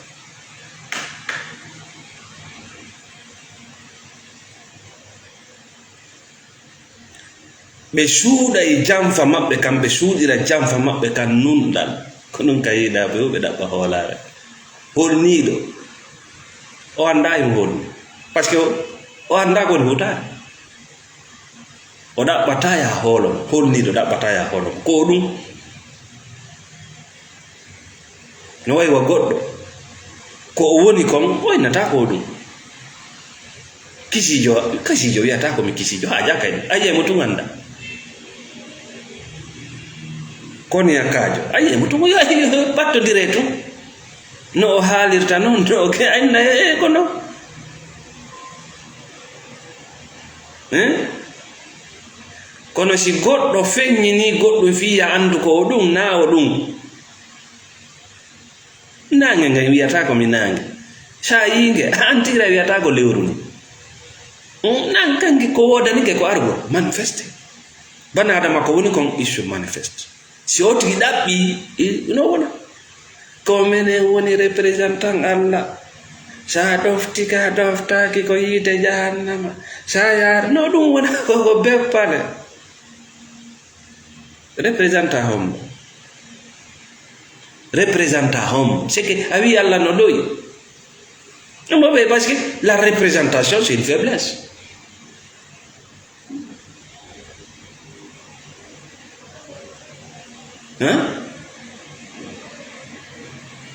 ɓe suuɗa e jamfa maɓɓe kam ɓe suuɗira jamfa maɓɓe kam nunɗal ko ɗum ka yiɗaɓe o ɓe ɗaɓɓa hoolare holniiɗo o annda e holni par ce que o annda koni hutare o ɗaɓɓata ya hoolon holniiɗo ɗaɓɓata ya hoolon ko ɗum no wayi wa goɗɗo ko o woni kon o innata ko ɗum kisijo wiyata komi kisijo ha jakayɗum ayiye mo tun annda kono yakkajo ayi mo tumo yahi battodire to no o haalirta noon no o anna e ko no kono si goɗɗo feññini goɗɗo fiya andu ko o ɗum na o ɗum nange nge wiyata ko mi nange sa yinge antira wiyata ko lewru ni nan kanki ko wodanike ko argo manifeste bana adama ko woni kon issue manifeste si o tigi ɗaɓɓi no wona ko menen woni représentant Allah sa ɗofti ka ɗoftaki ko yiide jahannama sa yaar no ɗum wona koko beppane représentant homme c'est que a wi Allah no ɗoyi ɗum ɗo ɓe parce que la représentation c'est une faiblesse.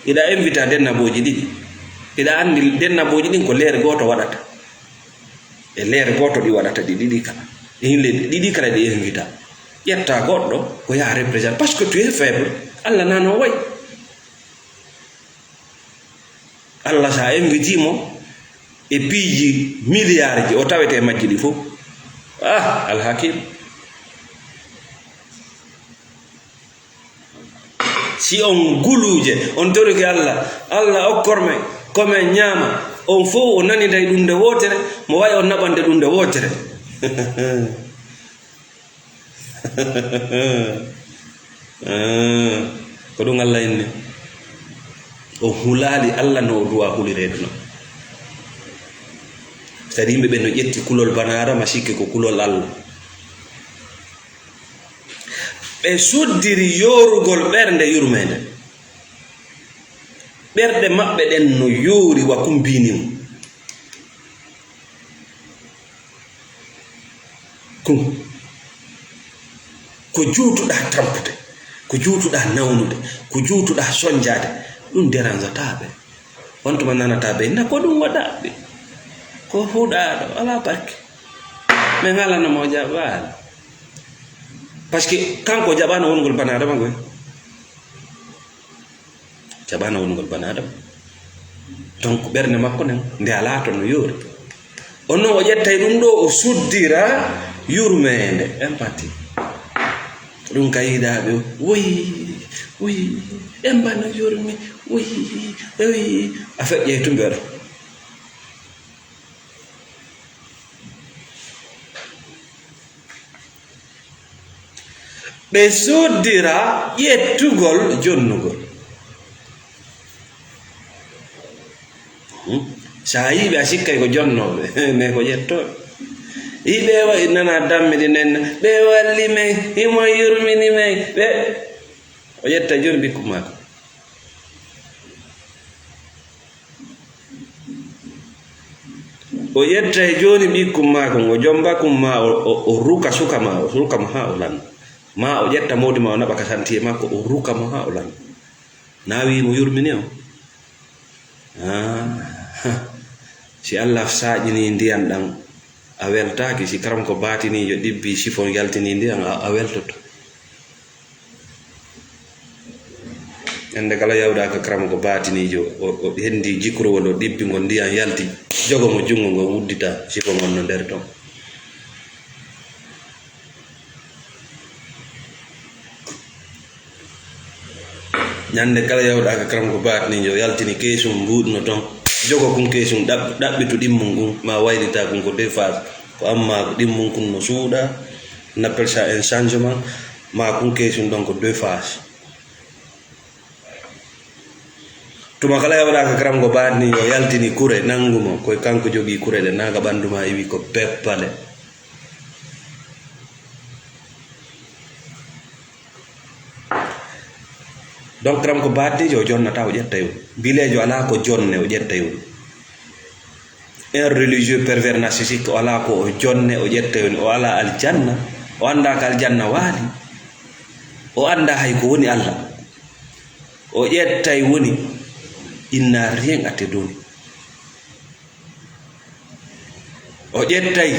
Ida invita dennaboji ɗiɗi ida andi dennaboji ɗin ko leere goto waɗata e leere goto ɗi waɗata ɗi ɗiɗi kala ɗiɗi kala ɗi invita ƴetta goɗɗo ko yaha représente parce que tu es faible Allah nano way Allah sa invitimo e piiji milliard ji o tawete majji ɗi fof alhakim si on guluje on torike Allah okkorme kome ñaama on fof o nani day ɗum nde wotere mo wawi on naɓande ɗum nde wotere ko ɗum Allah inni o hulali Allah no o duwa hulirede non c'est à dire yimɓe ɓe no ƴetti kulol bana adama sikki ko kulol Allah ɓe suddiri yorugol ɓernde yurmede ɓerɗe maɓɓe ɗen no yoori wa kumbini mum ko juutuɗa tampude ko juutuɗa nawnude ko juutuɗa soñjade ɗum dérangeataɓe on tuma nanataɓe na ko ɗum waɗaɓe ko huɗaɗo ala barke min ngalanamo jaɓaɗo parce que kanko jaɓano wongol bana adama goy jaɓano wongol bana adama donc ɓernde makko nen nde ala to no yoori on noon o ƴettay ɗum ɗo o suddira yurmede empathie ɗum ka yiɗaɓe woyi embano yurmi woyi a feƴƴey tumbe waɗa ɓe soddira ƴettugol jonnugol sa yiɓe a sikkay ko jonnoɓe mais ko ƴettoɓe yiɓe wayi nana dammiɗi nenna ɓe walli men himo yurmini men ɓe o ƴetta joni bikku mako o ƴetta joni ɓikkum mako o jombakum ma o ruka suka ma o rukamo ha o lanna ma o ƴetta mawdi ma o naɓa ka santiye makko o ruka mo ha o lan nawi mo yurmini o si Allah saƴini ndiyan ɗan a weltaki si karam ko batinijo ɗibbi sifon yaltini ndiyan a weltoto ende kala yawda ka karam ko batinijo o hendi jikrowol o ɗibbi ngo ndiyan yalti jogo mo jungo ngo wuddita sifo gon no nder ton ñande kala yawda ka karam ko batinijo yaltini kesum mbuɗno ton jogo kun kesum ɗaɓɓitu ɗimmum ngun ma waylita kun ko defas ko amma ko ɗimmum kun no suuɗa on appelle ça un changement ma kun kesum ɗon ko deux phases tuma kala yawda ka karam ko batinijo yaltini kure nangumo koye kanko jogui kure ɗe naga ɓanduma iwi ko peppale donc karam ko batnijo o jonnata o ƴetta yon bilejo ala ko jonne o ƴetta yon un religieux pervers narcissique o ala ko o jonne o ƴetta yon o ala aljanna o anda ko aljanna waali o anda hay ko woni Allah o ƴettay woni il n'a rien à te donner o ƴettay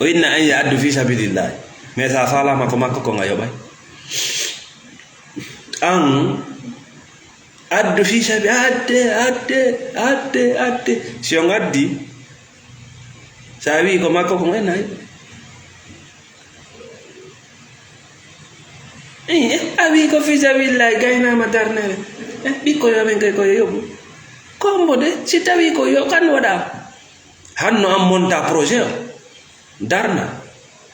o inna an ya addu fi sabilillah mais sa falama ko makko ko nga yoɓay an addu fi sabi adde si on addi sa wi ko makko ko ngenayi a wi ko fi sabilillahi gaynama darnere ɓikkoyo amen kay koye yoɓu kombo de si tawi ko yo kan waɗa hanno an monta projet o darna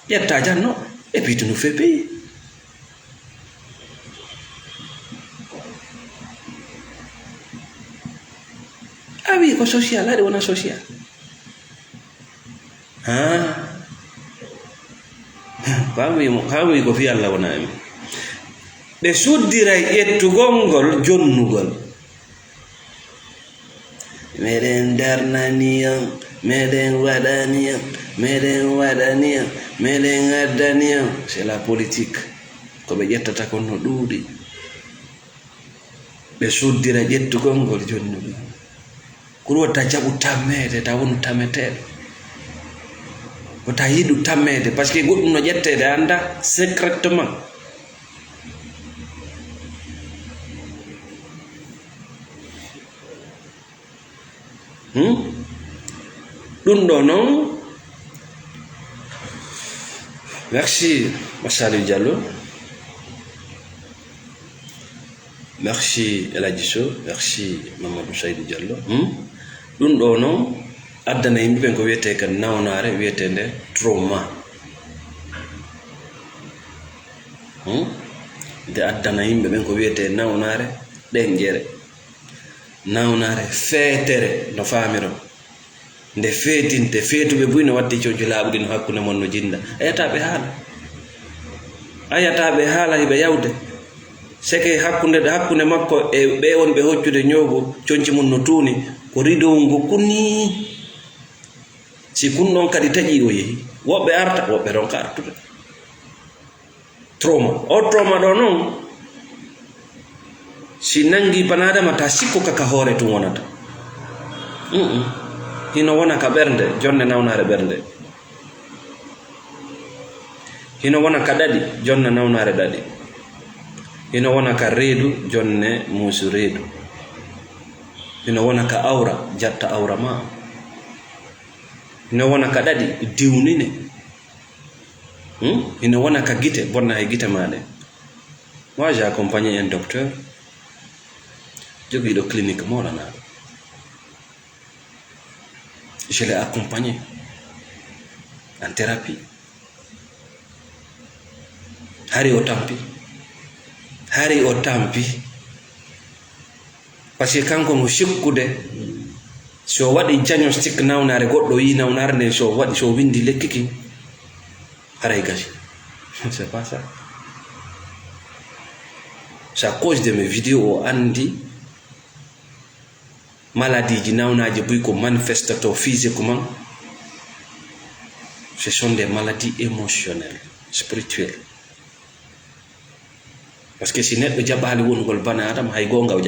ƴetta janno et puis tu nous fais payer a wi ko social haɗe wona social kam wi ko fi Allah wona amin ɓe suddiray ƴettugol ngol jonnugol meɗen darnaniyam meɗen waɗaniyam meɗen waɗaniyam meɗen addaniyam c'est la politique ko ɓe ƴettata kon no ɗuuɗi ɓe suddira ƴettugol ngol jonnugol ko wota jaɓu tammede ta wonu tameteɗo wota yiɗu tammede par ce que goɗɗum no ƴettede anda secrètement ɗum ɗo noon merci Massalou Diallo merci El Hadji Sow merci Mamadou Saydou Diallo ɗum ɗo noon addana yimɓe ɓen ko wiyete ka nawnare wiyetende trauma nde addana yimɓe ɓen ko wiyete nawnare ɗenƴere nawnare feetere no faamiron nde feetinte feetuɓe buy no waddi coñci laaɓuɗi no hakkunde mon no jinda ayataɓe haala hiɓe yawde seke hakkunde makko e ɓe wonɓe hoccude ñoogo coñci mum no tuuni ko ridow ngo kunni si kunɗon kadi taƴi o yehi woɓɓe arta woɓɓe ronka artude trauma o trauma ɗo noon si nangi banadama ta sikko kaka hoore tum wonata hino wona ka ɓernde jonne nawnare ɓernde hino wona ka ɗaɗi jonne nawnare ɗaɗi hino wona ka reedu jonne muusu reedu hino wona ka awra jatta awra ma hino wona ka ɗaɗi diwnine hino wona ka gite bonna e gite maɗe. Moi j'ai accompagné un docteur jogiiɗo clinique molanaɗo, je l'ai accompagné en thérapie hari o tampi parce que kanko mo sikkude so waɗi diagnostic nawnare goɗɗo yi nawnare nde so windi lekki kin haray gasi. C'est pas ça. C'est à cause de mes vidéos o andi maladie ji nawnaji buy ko manifestato physiquement. Ce sont des maladies émotionnelles, spirituelles. parce que si neɗɗo jaɓali wongol bana adam hay gonga o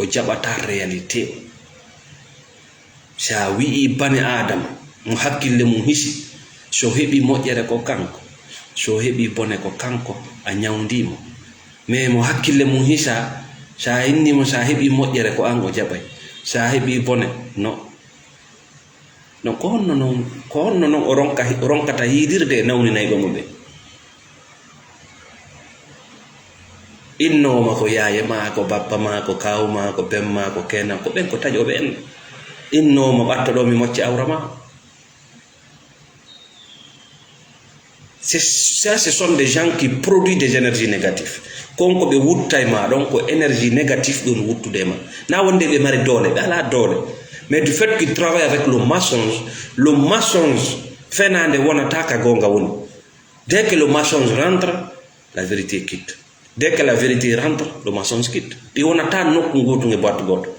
jaɓata réalité sa wi'i bani adam mo hakkille mum hisi so heɓi moƴƴere ko kanko so heɓi bone ko kanko a ñawndimo mais mo hakkille mum hisa sa innimo sa heɓi moƴƴere ko an o jaɓay sa heɓi bone no ko honno noon o ronkata yiidirde e nawninayɓe mo ɓe innoma ko yaaye ma ko bappa ma ko kawu ma ko bem ma ko kenan ko ɓen ko taƴoɓe en innoma ɓattoɗo mi mocci awra ma ça ce sont des gens qui produisent des énergies négatives konko ɓe wutta e ma ɗon ko énergie négative ɗon wuttude ma na wonde ɓe mari doole ɓe ala doole mais du fait qu'il travaille avec le mensonge fenande wonata ka gonga woni dès que le mensonge rentre la vérité quitte dès que la vérité rentre le mensonge quitte ɗi wonata nokku gotum e boîte goto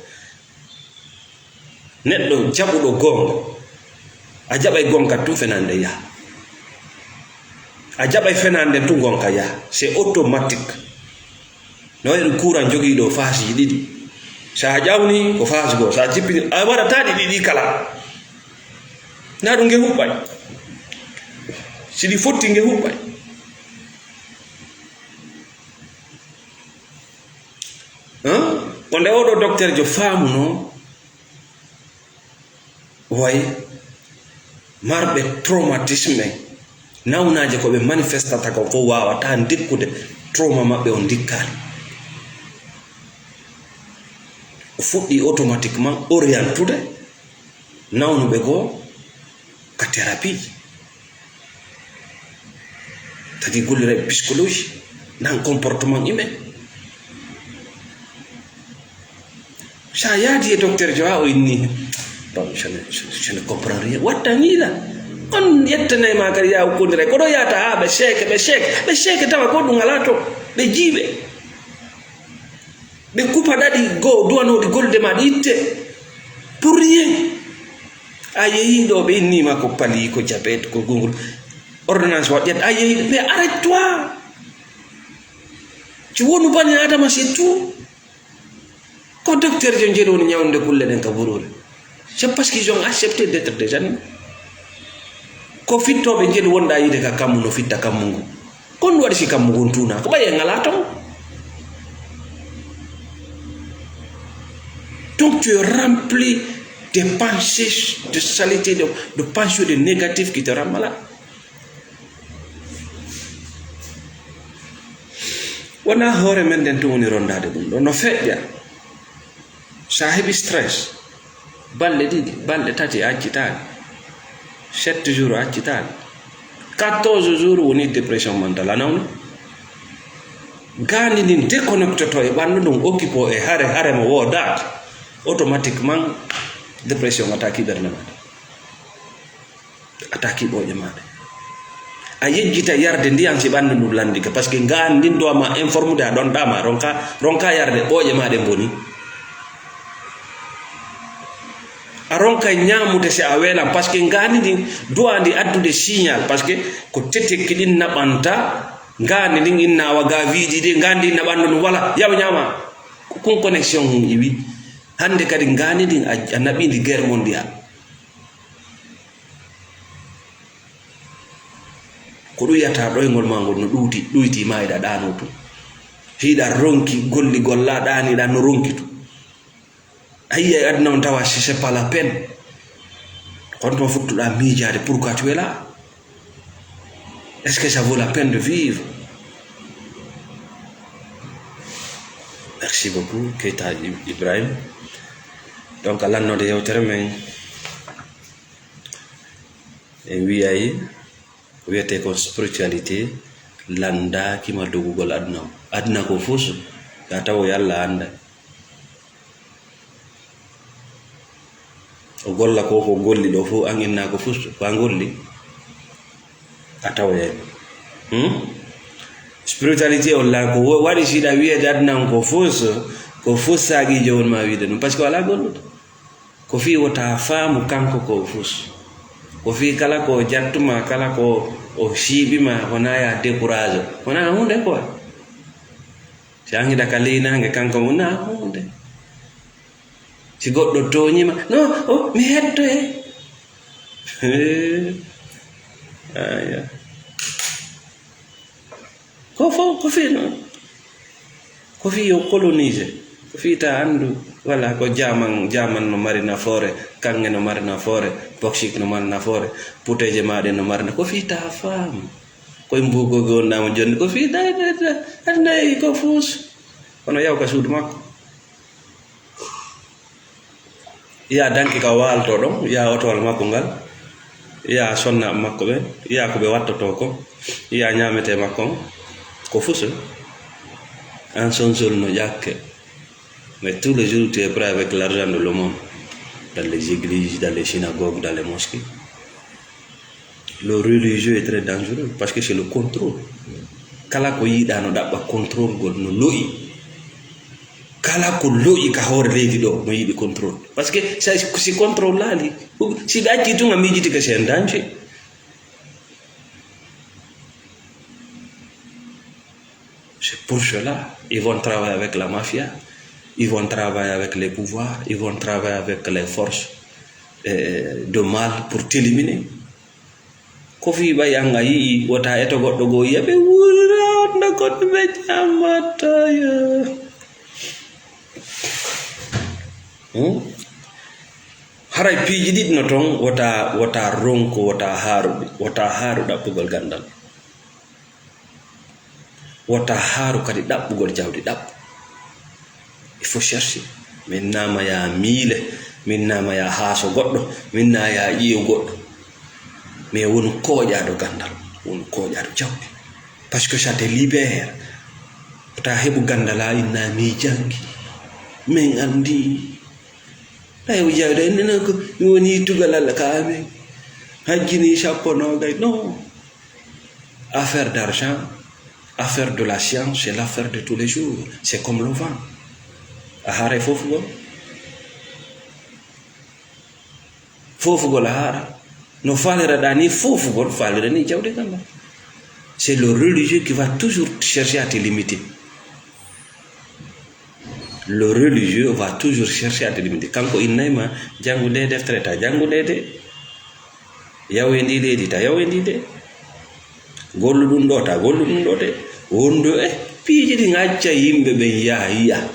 neɗɗo jaɓuɗo gonga a jaɓay gonka tu fenande yaha a jaɓay fenande tu gonka yaha c'est automatique no waɗi courant jogiiɗo fasiji ɗiɗi sa ƴawni ko fas goo sa jippini a waɗata ɗiɗi kala na ɗum nge huɓɓay siɗi fotti nge huɓɓay o nde oɗo docteur jo faamu no way marɓe traumatisme nawnaje ko ɓe manifestata ko fof wawata dikkude trauma maɓɓe o dikkali o fuɗɗi automatiquement orientude nawnuɓe goo ka thérapie tadi gollira psychologie nan comportement humain sa yaadi e docteur joa o inni bon je ne comprends rien wattañiila on yettanayma kadi ya hukkondire koɗo yata ha ɓe cheke tawa ko ɗum ala to ɓe jiiɓe ɓe kupa ɗaɗi goo duwanoɗi golde ma ɗi itte pour rien a yehiɗo ɓe innima ko pali ko diabète ko gongol ordonnance waɗƴat a yehiɗo mais arrête toi ci wonu bani adama c'est tout ko docteur jo jeeɗi woni ñawde kulle ɗen ka burure c'est parce qu'ils ont accepté d'être des animaux ko fittoɓe jeeɗi wonɗa yide ka kammu no fitta kammu ngu kon waɗi si kammu ngun tuna ko ɓaye ngala ton donc tu es rempli de pensées de saleté de pensées de négatif qui te rend malade wona hoore men nden to woni rondade ɗum ɗo no feƴƴa sa heɓi stress balɗe ɗiɗi balɗe tati a accitani 7 jours a accitani 14 jours woni dépression mentale a nawni gandi ndin déconnectoto e ɓandu ɗum occupe e hare mo woodata automatiquement dépression attaque ɓernde maɗa attaque ɓoƴe maɗa a yejjita yarde ndiyam si ɓandu ɗum landike par ce que gandin dowama informude a ɗon ɗama ronka yarde ɓoƴe maɗe boni a ronka ñamude si a weelan par ce que ngani ndin duwandi addude signal par ce que ko tetekki ɗin naɓanta ngani ndin innawa ga wiiji ɗi ngandi naɓandu ɗum wala yaw ñama kun connexion hum iwi hande kadi ngani ndin a naɓidi guerre mondial ko ɗum yiyata ɗoygol ma ngol no ɗuyti ma eɗa ɗano tu hiɗa ronki golli golla ɗaniɗa no ronki tu ayi aduna on tawa c'est pas la peine quand on futtuɗa miijade pourquoi tu es là est-ce que ça vaut la peine de vivre merci beaucoup Keita Ibrahim donc a lannode yewtere men en wiyay wiyete ko spiritualité landakima dogugol aduna ko fus ya tawo yalla anda o golla ko golli ɗo fof an inna ko fus ko a golli a tawoyani spiritualité o la ko waɗi siɗa wiyede adnan ko fus saguijo won ma wiide ɗum par ce que wala golluɗo ko fi wota faamu kanko ko fus ko fi kala ko jattuma kala ko o siiɓima wona ya décourage wona hunde quoi si angi da kalina nge kanko mo na hunde si goddo toñima no mi hetto aya ko fi no ko fi yo coloniser ko fi ta andu wala ko jaman no marina fore kange no marina fore boxik no marina fore puteje maade no marina ko fi ta fam ko mbugo gondama jonni ko fi day anday ko fus ono yaw ka suudu makko ya danki ka walto ɗon ya otowal makko ngal ya sonna makko ɓe ya ko ɓe wattoto ko ya ñamete makko ko fusa en son seul no ƴakke mais tous les jours tu es prêt avec l'argent de le monde dans les églises, dans les synagogues, dans les mosquées. Le religieux est très dangereux parce que c'est le contrôle. Kala ko yiɗano ɗaɓɓa contrôle gol no loyi kala ko loyi ka hoore leydi ɗo no yiɗi contrôle parce que si contrôle laali si ɓe acci tun a miijiti que c'est un danger. C'est pour cela ils vont travailler avec la mafia, ils vont travailler avec les pouvoirs, ils vont travailler avec les forces de mal pour t'éliminer. Ko fi ɓay anga yii wota eto goɗɗo goo yiya ɓe wurira onda goɗɗo ɓe jamataya haray piiji ɗiɗno toon wota ronko wota haaru ɗaɓɓugol gandal, wota haaru kadi ɗaɓɓugol jawdi ɗaɓɓu. Il faut chercher min nama ya miile min nama ya haaso goɗɗo min na ya ƴiiw goɗɗo mais won koƴaɗo gandal won koƴaɗo jawdi parce que ça te libère. Ta heɓu gandala inna mi jangi min andi tawi jawde nena ko mi woni tugal Allah ka amen hajjini sappono gay non. Affaire d'argent, affaire de la science, c'est l'affaire de tous les jours, c'est comme le vent. Ahare fofugol ahara no falira ni fofugol falira ni jawde gandal. C'est le religieux qui va toujours chercher à te limiter. Le religieux va toujours chercher à te limiter. Kanko innayma jangude deftere ta jangude de yawendi leydi ta yawendi de gollu ɗum ɗo ta gollu ɗum ɗo de wondo piiji ɗi acca yimɓe ɓe yiya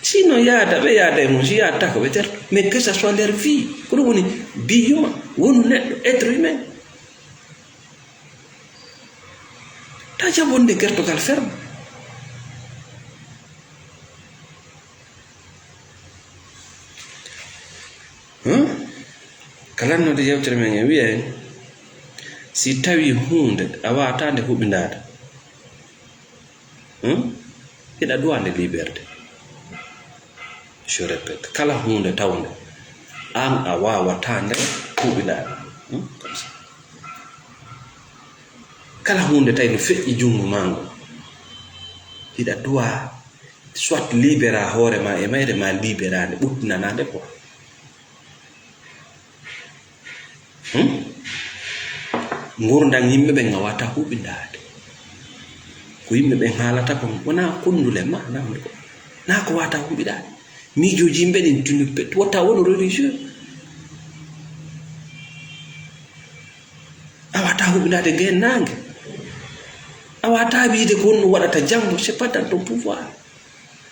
sinon yaata ɓe yaata e mum si yaata ko ɓe terto mais que ça soit leur vie ko ɗum woni biyuma wonu neɗɗo être humain ta jabonde gertogal ferme. Kalannode yewtere men e wiye si tawi hunde a watande huɓindade ina duwande liberté. Je répète, kala hunde tawde an a wawatande huɓindade comme ça. Kala hunde tawi no feƴƴi jungo mango hiɗa duwa soit libéra hoore ma e mayre ma libérade ɓuttinanade quoi. Gurdam yimɓe ɓe ngawata huɓindade ko yimɓe ɓe haalata ko wona kondule ma namde ko na ko wata huɓidade miijoji yimɓe ɗin tunuɓe wata wono religieux a wata huɓidade gen nangue a wata wiide ko wonno waɗata janggo c'est pas dans ton pouvoir.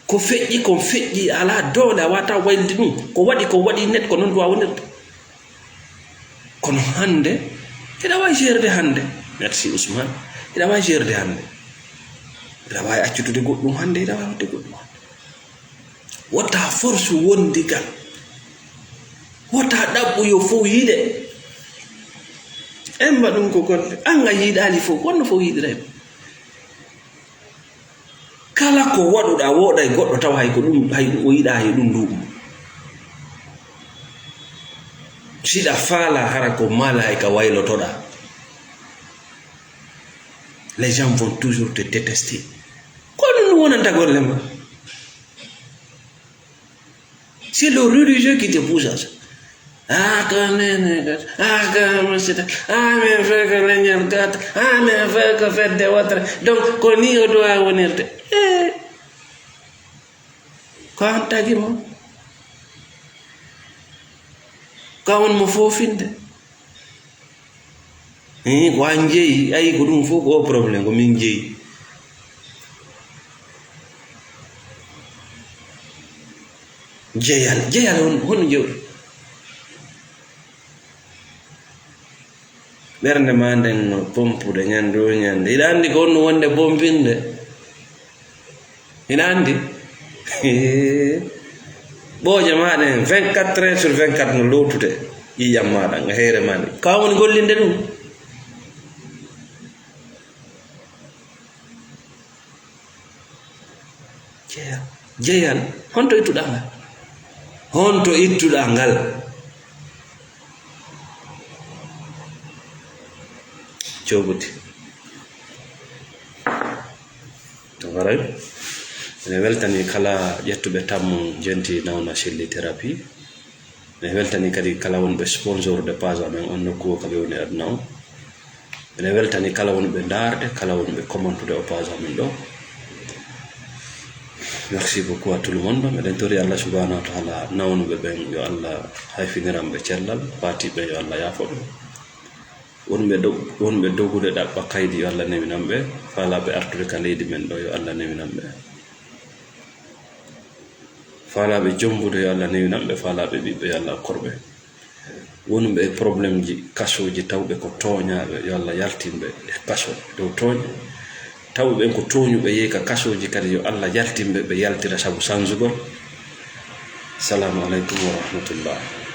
Ko feƴƴi ala doole a wata waylde ɗum ko waɗi net ko noon duwa wonirde kono hande ina wawi gérde hande. Merci Ousmane. Ina wawi gérde hande, ina wawi accutude goɗɗum hande, ina wawi wadde goɗɗum hande. Wota force wondigal, wota ɗaɓɓu yo fof yiide emba ɗum ko golle an a yiiɗali fof wonno fof yiiɗirayma. Kala ko waɗuɗa woɗa e goɗɗo tawa hay o yiɗa hay ɗum nduɓu. Siɗa faala hara ko malaika waylotoɗa, les gens vont toujours te détester. Kono no wonanta golle ma. C'est le religieux qui te pousse à ça. Ah, mais fait que leñal gata, mais fait que fedde wotere donc ko ni o dowa wonirde. ko an tagimo ka on mo fofinde ko an jeeyi ayi ko ɗum fof ko o probléme ko min jeeyi jeyal hono jewɗo ɓernde ma nden no pompude ñande o ñande ina andi ko onno wonde bombinde ina andi ɓooje maɗen 24 heures sur 24 no lowtude ƴiƴam maɗa nga heere maɗe ka woni gollinde ɗum jeyal honto ittuɗa ngal honto ittuɗa ngal coɓuti to waray ene weltani kala ƴettuɓe tammu jenti nawna Shelly Therapy ene weltani kadi kala wonɓe sponsor de page amen on nokku o kaɓe woni aduna o ene weltani kala wonɓe darde kala wonɓe commentude o page amen ɗo. Merci beaucoup à tout le monde. Meden tori Allah subhanahu wa ta'ala nawnuɓe ɓen yo Allah hayfiniranɓe cellal patiɓe yo Allah yafoɓe wonɓe dogude ɗaɓɓa kaydi yo Allah newinanɓe faalaɓe artude ka leydi men ɗo yo Allah newinanɓe faalaɓe jombude yo Allah newinanɓe faalaɓe ɓiɓɓe yo Allah korɓe wonɓe probléme ji kasoji tawɓe ko toñaɓe yo Allah yaltinɓe e kaso dow tooñe tawɓe ɓen ko toñuɓe yehi ka kasoji kadi yo Allah yaltinɓe ɓe yaltira sabu sansugol. Assalamu aleykum wa rahmatullah.